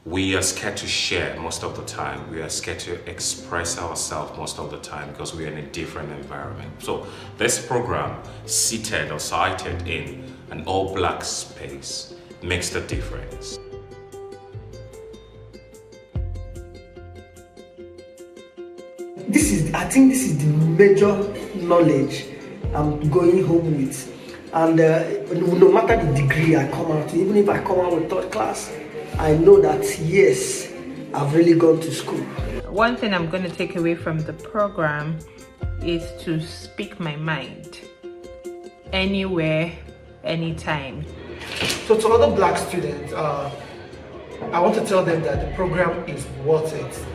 We are scared to share most of the time. We are scared to express ourselves most of the time because we are in a different environment. So this program, seated or sited in an all-black space, makes the difference. I think this is the major knowledge I'm going home with. And no matter the degree I come out, even if I come out with third class, I know that yes, I've really gone to school. One thing I'm going to take away from the program is to speak my mind anywhere, anytime. So to other black students, I want to tell them that the program is worth it.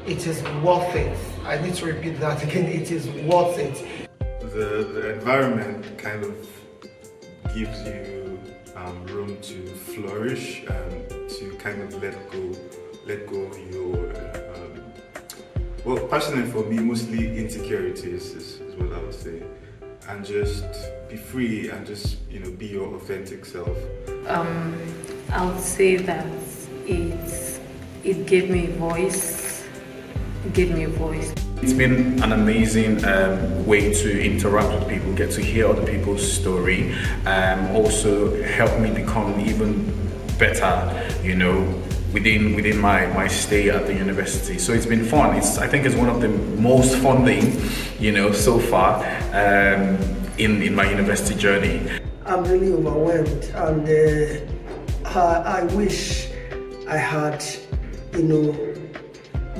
It is worth it. I need to repeat that again. It is worth it. The environment kind of gives you room to flourish and to kind of let go of your well, personally for me, mostly insecurities is what I would say, and just be free and just be your authentic self. I would say that it gave me a voice. It gave me a voice. It's been an amazing way to interact with people, get to hear other people's story, also help me become even better, within my stay at the university. So it's been fun. I think it's one of the most fun things, so far in my university journey. I'm really overwhelmed, and I wish I had,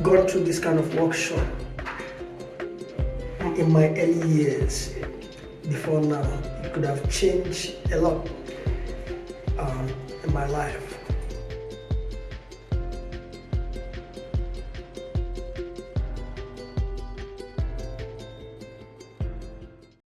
gone through this kind of workshop in my early years. Before now, it could have changed a lot in my life.